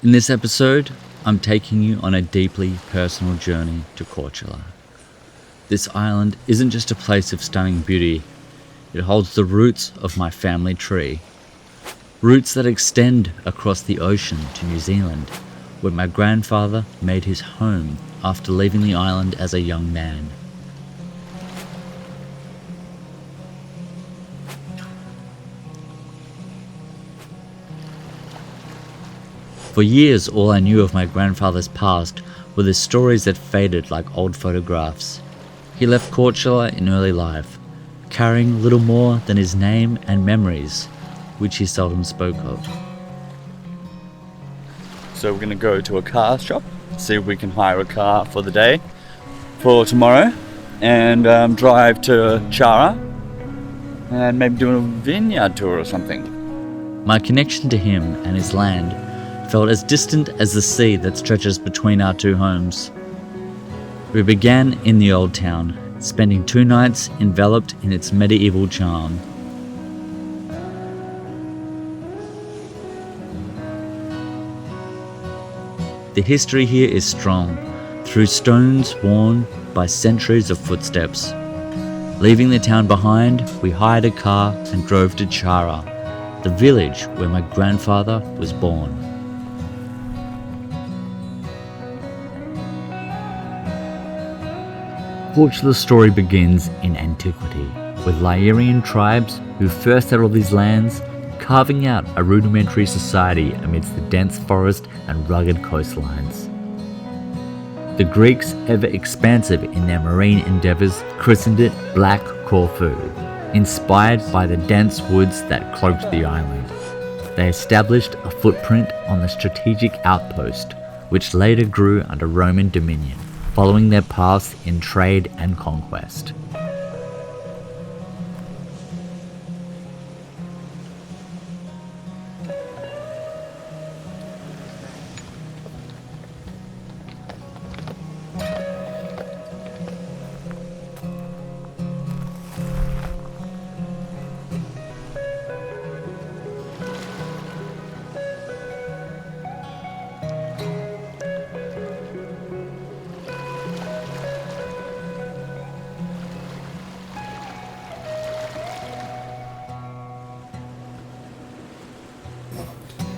In this episode, I'm taking you on a deeply personal journey to Korčula. This island isn't just a place of stunning beauty, it holds the roots of my family tree. Roots that extend across the ocean to New Zealand, where my grandfather made his home after leaving the island as a young man. For years, all I knew of my grandfather's past were the stories that faded like old photographs. He left Korčula in early life, carrying little more than his name and memories, which he seldom spoke of. So we're going to go to a car shop, see if we can hire a car for the day, for tomorrow, and drive to Chara, and maybe do a vineyard tour or something. My connection to him and his land felt as distant as the sea that stretches between our two homes. We began in the old town, spending 2 nights enveloped in its medieval charm. The history here is strong, through stones worn by centuries of footsteps. Leaving the town behind, we hired a car and drove to Chara, the village where my grandfather was born. Korčula's story begins in antiquity, with Illyrian tribes who first settled these lands, carving out a rudimentary society amidst the dense forest and rugged coastlines. The Greeks, ever expansive in their marine endeavours, christened it Black Corfu, inspired by the dense woods that cloaked the island. They established a footprint on the strategic outpost, which later grew under Roman dominion, following their paths in trade and conquest.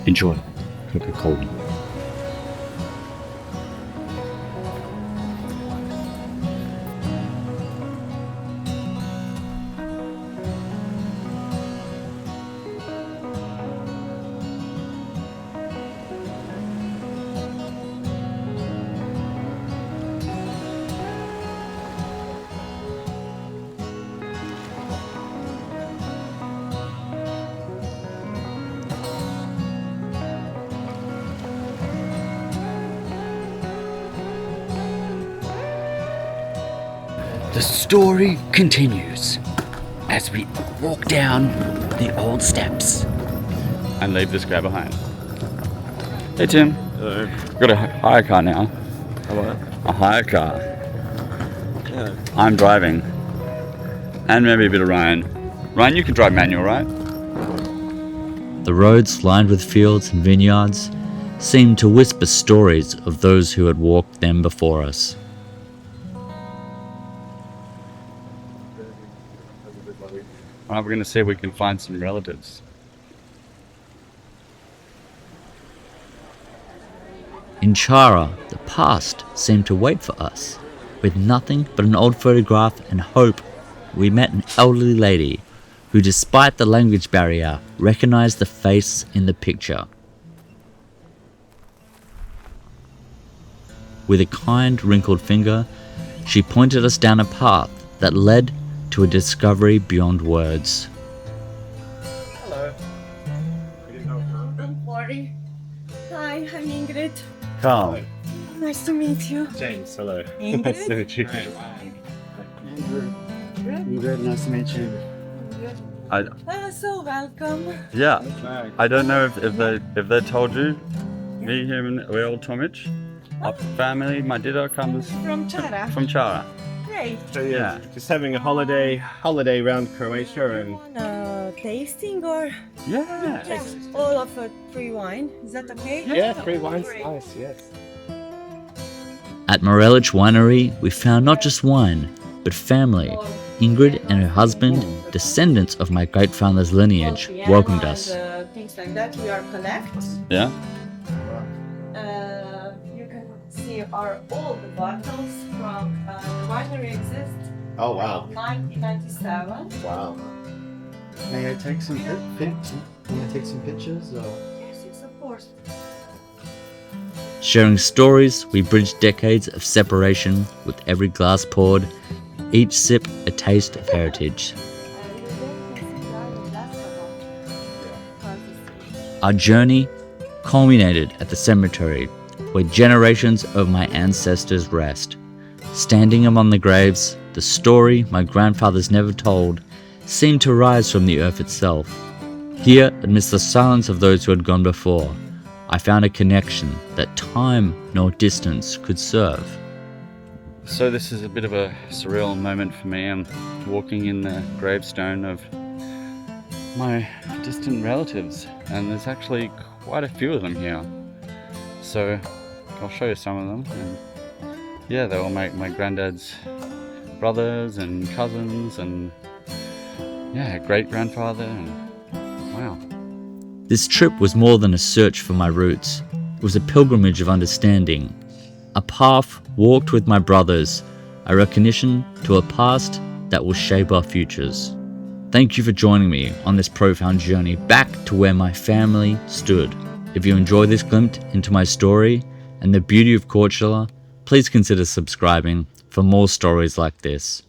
Enjoy Coca-Cola. The story continues as we walk down the old steps and leave this guy behind. Hey Tim. Hello. We've got a hire car now. Hello. A hire car. Yeah. I'm driving. And maybe a bit of Ryan. Ryan, you can drive manual, right? The roads lined with fields and vineyards seemed to whisper stories of those who had walked them before us. Alright, we're going to see if we can find some relatives. In Chara, the past seemed to wait for us. With nothing but an old photograph and hope, we met an elderly lady who, despite the language barrier, recognized the face in the picture. With a kind, wrinkled finger, she pointed us down a path that led to a discovery beyond words. Hello. Good morning. Hi, I'm Ingrid. Carl. Nice to meet you. James, hello. Ingrid? Nice to meet you. Good. Good, nice to meet you. So welcome. Yeah, I don't know if they told you, me, him, and we're all Tomich. Our family, my dida comes From Chara. from Chara. Great. So yeah, just having a holiday around Croatia and Wanna tasting or Yeah. all of a free wine? Is that okay? Yeah, free wines. Great. Nice, yes. At Morelich Winery, we found not just wine, but family. Ingrid and her husband, descendants of my great-father's lineage, welcomed us. Things like that we are collect. Yeah. You can see our old bottles from the winery exists. Oh, wow. 1997. Wow. May I take some pictures? May I take some pictures? Or? Yes, of course. Sharing stories, we bridged decades of separation with every glass poured, each sip a taste of heritage. Our journey culminated at the cemetery where generations of my ancestors rest. Standing among the graves, the story my grandfathers never told seemed to rise from the earth itself. Here, amidst the silence of those who had gone before, I found a connection that time nor distance could serve. So this is a bit of a surreal moment for me. I'm walking in the gravestone of my distant relatives, and there's actually quite a few of them here. So I'll show you some of them. And yeah, they were my granddad's brothers and cousins, and yeah, great-grandfather, and wow. This trip was more than a search for my roots. It was a pilgrimage of understanding, a path walked with my brothers, a recognition to a past that will shape our futures. Thank you for joining me on this profound journey back to where my family stood. If you enjoy this glimpse into my story and the beauty of Korčula, please consider subscribing for more stories like this.